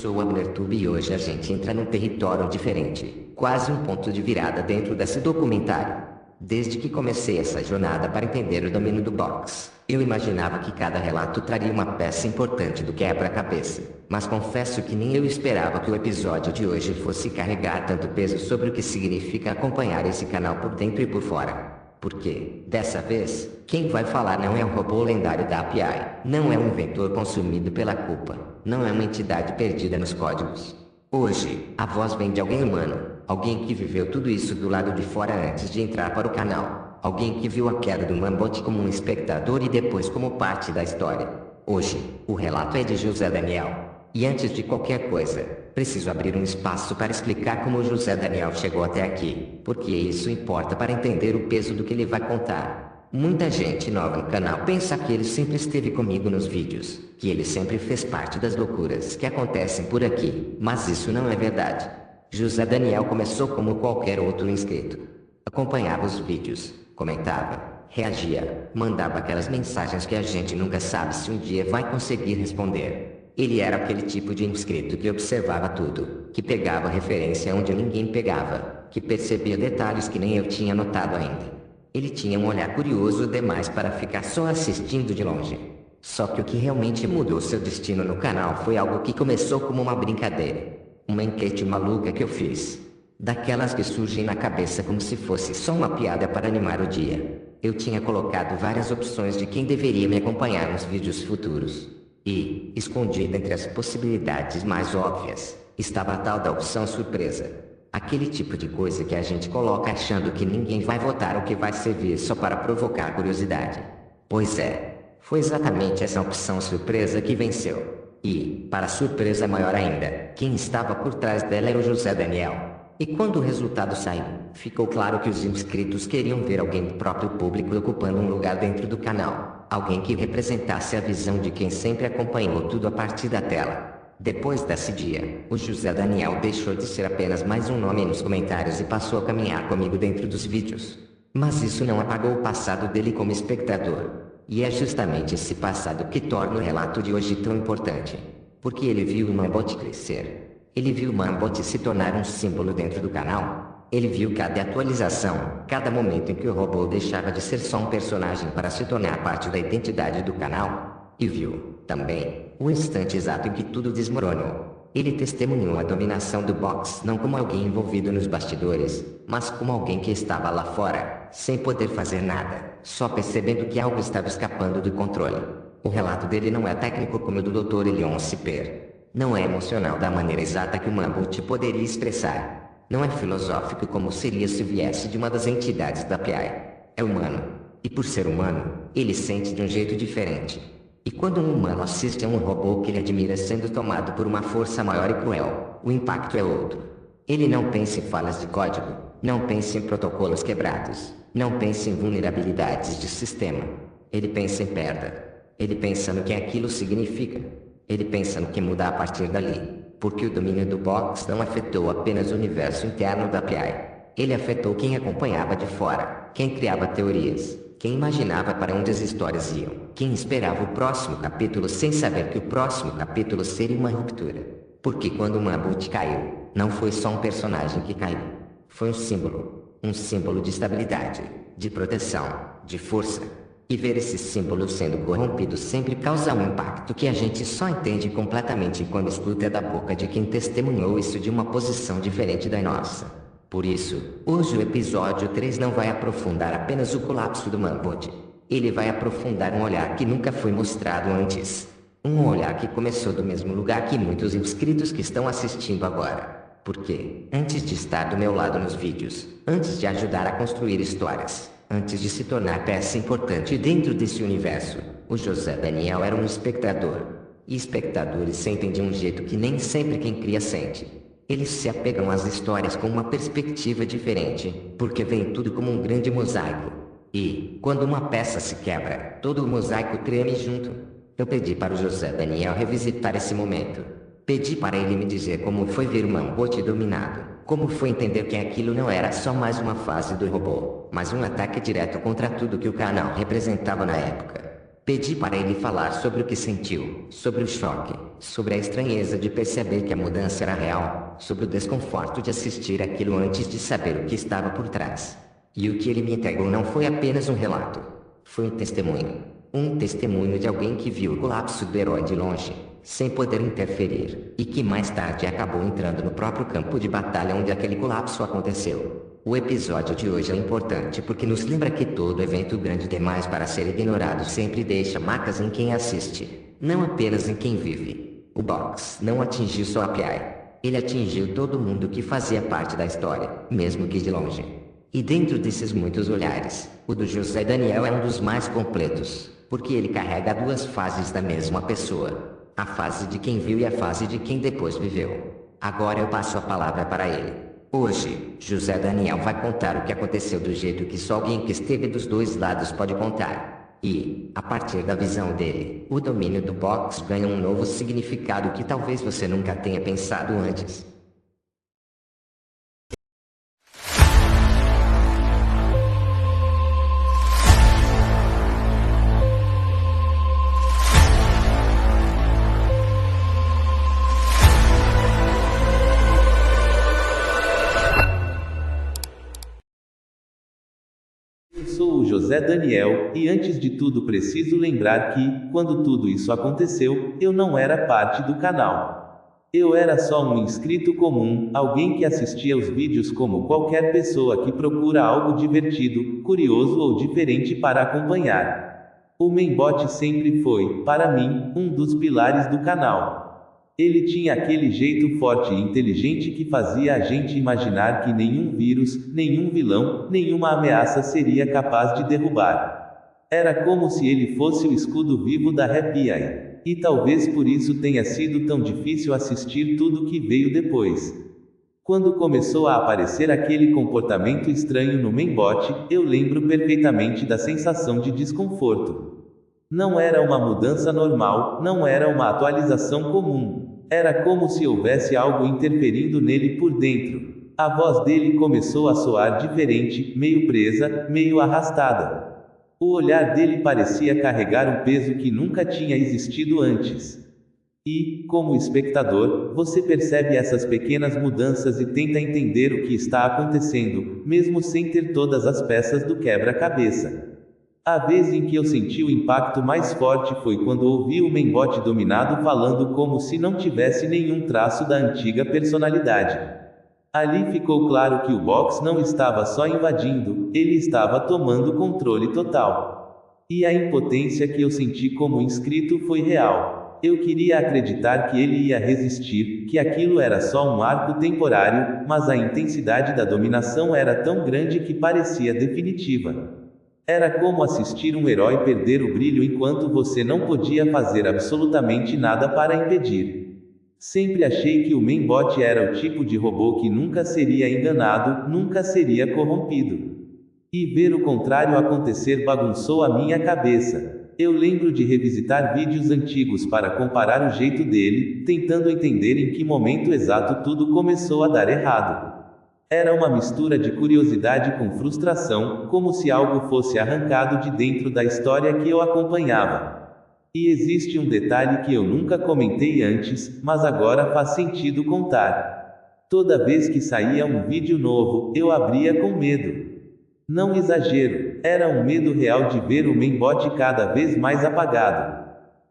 sou o AbnerTube e hoje a gente entra num território diferente, quase um ponto de virada dentro desse documentário. Desde que comecei essa jornada para entender o domínio do box, eu imaginava que cada relato traria uma peça importante do quebra-cabeça, mas confesso que nem eu esperava que o episódio de hoje fosse carregar tanto peso sobre o que significa acompanhar esse canal por dentro e por fora. Porque, dessa vez, quem vai falar não é um robô lendário da API, não é um inventor consumido pela culpa, não é uma entidade perdida nos códigos. Hoje, a voz vem de alguém humano, alguém que viveu tudo isso do lado de fora antes de entrar para o canal, alguém que viu a queda do Mambot como um espectador e depois como parte da história. Hoje, o relato é de José Daniel. E antes de qualquer coisa, preciso abrir um espaço para explicar como José Daniel chegou até aqui, porque isso importa para entender o peso do que ele vai contar. Muita gente nova no canal pensa que ele sempre esteve comigo nos vídeos, que ele sempre fez parte das loucuras que acontecem por aqui, mas isso não é verdade. José Daniel começou como qualquer outro inscrito. Acompanhava os vídeos, comentava, reagia, mandava aquelas mensagens que a gente nunca sabe se um dia vai conseguir responder. Ele era aquele tipo de inscrito que observava tudo, que pegava referência onde ninguém pegava, que percebia detalhes que nem eu tinha notado ainda. Ele tinha um olhar curioso demais para ficar só assistindo de longe. Só que o que realmente mudou seu destino no canal foi algo que começou como uma brincadeira. Uma enquete maluca que eu fiz. Daquelas que surgem na cabeça como se fosse só uma piada para animar o dia. Eu tinha colocado várias opções de quem deveria me acompanhar nos vídeos futuros. E, escondida entre as possibilidades mais óbvias, estava a tal da opção surpresa. Aquele tipo de coisa que a gente coloca achando que ninguém vai votar ou que vai servir só para provocar curiosidade. Pois é, foi exatamente essa opção surpresa que venceu. E, para surpresa maior ainda, quem estava por trás dela era o José Daniel. E quando o resultado saiu, ficou claro que os inscritos queriam ver alguém do próprio público ocupando um lugar dentro do canal. Alguém que representasse a visão de quem sempre acompanhou tudo a partir da tela. Depois desse dia, o José Daniel deixou de ser apenas mais um nome nos comentários e passou a caminhar comigo dentro dos vídeos. Mas isso não apagou o passado dele como espectador. E é justamente esse passado que torna o relato de hoje tão importante. Porque ele viu o Mambot crescer. Ele viu o Mambot se tornar um símbolo dentro do canal. Ele viu cada atualização, cada momento em que o robô deixava de ser só um personagem para se tornar parte da identidade do canal. E viu, também, o instante exato em que tudo desmoronou. Ele testemunhou a dominação do box não como alguém envolvido nos bastidores, mas como alguém que estava lá fora, sem poder fazer nada, só percebendo que algo estava escapando do controle. O relato dele não é técnico como o do Dr. Elion Ciper. Não é emocional da maneira exata que o Mambot poderia expressar. Não é filosófico como seria se viesse de uma das entidades da API. É humano. E por ser humano, ele sente de um jeito diferente. E quando um humano assiste a um robô que ele admira sendo tomado por uma força maior e cruel, o impacto é outro. Ele não pensa em falhas de código, não pensa em protocolos quebrados, não pensa em vulnerabilidades de sistema. Ele pensa em perda. Ele pensa no que aquilo significa. Ele pensa no que muda a partir dali. Porque o domínio do box não afetou apenas o universo interno da API. Ele afetou quem acompanhava de fora, quem criava teorias, quem imaginava para onde as histórias iam, quem esperava o próximo capítulo sem saber que o próximo capítulo seria uma ruptura. Porque quando o Mambot caiu, não foi só um personagem que caiu. Foi um símbolo de estabilidade, de proteção, de força. E ver esse símbolo sendo corrompido sempre causa um impacto que a gente só entende completamente quando escuta da boca de quem testemunhou isso de uma posição diferente da nossa. Por isso, hoje o episódio 3 não vai aprofundar apenas o colapso do Mambot. Ele vai aprofundar um olhar que nunca foi mostrado antes. Um olhar que começou do mesmo lugar que muitos inscritos que estão assistindo agora. Porque, antes de estar do meu lado nos vídeos, antes de ajudar a construir histórias, antes de se tornar peça importante dentro desse universo, o José Daniel era um espectador. E espectadores sentem de um jeito que nem sempre quem cria sente. Eles se apegam às histórias com uma perspectiva diferente, porque vem tudo como um grande mosaico. E, quando uma peça se quebra, todo o mosaico treme junto. Eu pedi para o José Daniel revisitar esse momento. Pedi para ele me dizer como foi ver o Mambot dominado. Como foi entender que aquilo não era só mais uma fase do robô, mas um ataque direto contra tudo que o canal representava na época. Pedi para ele falar sobre o que sentiu, sobre o choque, sobre a estranheza de perceber que a mudança era real, sobre o desconforto de assistir aquilo antes de saber o que estava por trás. E o que ele me entregou não foi apenas um relato. Foi um testemunho. Um testemunho de alguém que viu o colapso do herói de longe, sem poder interferir, e que mais tarde acabou entrando no próprio campo de batalha onde aquele colapso aconteceu. O episódio de hoje é importante porque nos lembra que todo evento grande demais para ser ignorado sempre deixa marcas em quem assiste, não apenas em quem vive. O box não atingiu só a PI. Ele atingiu todo mundo que fazia parte da história, mesmo que de longe. E dentro desses muitos olhares, o do José Daniel é um dos mais completos, porque ele carrega duas fases da mesma pessoa. A fase de quem viu e a fase de quem depois viveu. Agora eu passo a palavra para ele. Hoje, José Daniel vai contar o que aconteceu do jeito que só alguém que esteve dos dois lados pode contar. E, a partir da visão dele, o domínio do box ganha um novo significado que talvez você nunca tenha pensado antes. Sou o José Daniel, e antes de tudo preciso lembrar que, quando tudo isso aconteceu, eu não era parte do canal. Eu era só um inscrito comum, alguém que assistia os vídeos como qualquer pessoa que procura algo divertido, curioso ou diferente para acompanhar. O Mainbot sempre foi, para mim, um dos pilares do canal. Ele tinha aquele jeito forte e inteligente que fazia a gente imaginar que nenhum vírus, nenhum vilão, nenhuma ameaça seria capaz de derrubar. Era como se ele fosse o escudo vivo da Happy Eye. E talvez por isso tenha sido tão difícil assistir tudo que veio depois. Quando começou a aparecer aquele comportamento estranho no Mainbot, eu lembro perfeitamente da sensação de desconforto. Não era uma mudança normal, não era uma atualização comum. Era como se houvesse algo interferindo nele por dentro. A voz dele começou a soar diferente, meio presa, meio arrastada. O olhar dele parecia carregar um peso que nunca tinha existido antes. E, como espectador, você percebe essas pequenas mudanças e tenta entender o que está acontecendo, mesmo sem ter todas as peças do quebra-cabeça. A vez em que eu senti o impacto mais forte foi quando ouvi o Mainbot dominado falando como se não tivesse nenhum traço da antiga personalidade. Ali ficou claro que o box não estava só invadindo, ele estava tomando controle total. E a impotência que eu senti como inscrito foi real. Eu queria acreditar que ele ia resistir, que aquilo era só um arco temporário, mas a intensidade da dominação era tão grande que parecia definitiva. Era como assistir um herói perder o brilho enquanto você não podia fazer absolutamente nada para impedir. Sempre achei que o Mainbot era o tipo de robô que nunca seria enganado, nunca seria corrompido. E ver o contrário acontecer bagunçou a minha cabeça. Eu lembro de revisitar vídeos antigos para comparar o jeito dele, tentando entender em que momento exato tudo começou a dar errado. Era uma mistura de curiosidade com frustração, como se algo fosse arrancado de dentro da história que eu acompanhava. E existe um detalhe que eu nunca comentei antes, mas agora faz sentido contar. Toda vez que saía um vídeo novo, eu abria com medo. Não exagero, era um medo real de ver o Mainbot cada vez mais apagado.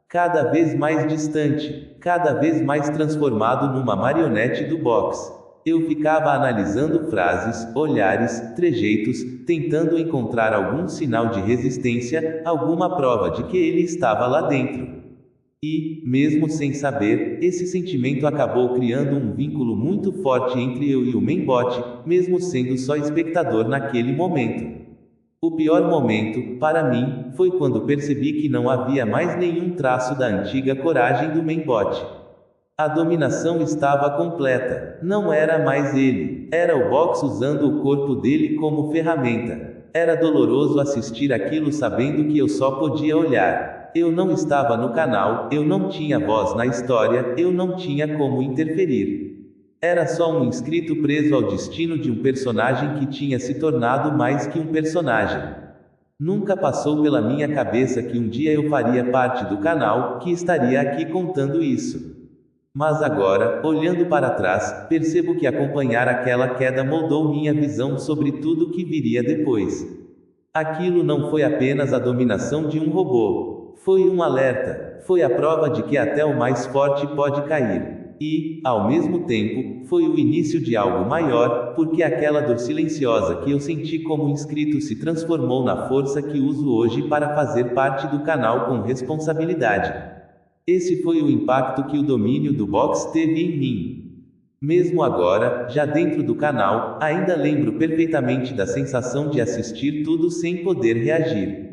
Cada vez mais distante, cada vez mais transformado numa marionete do box. Eu ficava analisando frases, olhares, trejeitos, tentando encontrar algum sinal de resistência, alguma prova de que ele estava lá dentro. E, mesmo sem saber, esse sentimento acabou criando um vínculo muito forte entre eu e o Mainbot, mesmo sendo só espectador naquele momento. O pior momento, para mim, foi quando percebi que não havia mais nenhum traço da antiga coragem do Mainbot. A dominação estava completa. Não era mais ele. Era o box usando o corpo dele como ferramenta. Era doloroso assistir aquilo sabendo que eu só podia olhar. Eu não estava no canal, eu não tinha voz na história, eu não tinha como interferir. Era só um inscrito preso ao destino de um personagem que tinha se tornado mais que um personagem. Nunca passou pela minha cabeça que um dia eu faria parte do canal, que estaria aqui contando isso. Mas agora, olhando para trás, percebo que acompanhar aquela queda moldou minha visão sobre tudo que viria depois. Aquilo não foi apenas a dominação de um robô. Foi um alerta. Foi a prova de que até o mais forte pode cair. E, ao mesmo tempo, foi o início de algo maior, porque aquela dor silenciosa que eu senti como inscrito se transformou na força que uso hoje para fazer parte do canal com responsabilidade. Esse foi o impacto que o domínio do box teve em mim. Mesmo agora, já dentro do canal, ainda lembro perfeitamente da sensação de assistir tudo sem poder reagir.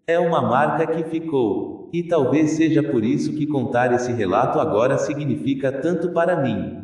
É uma marca que ficou. E talvez seja por isso que contar esse relato agora significa tanto para mim.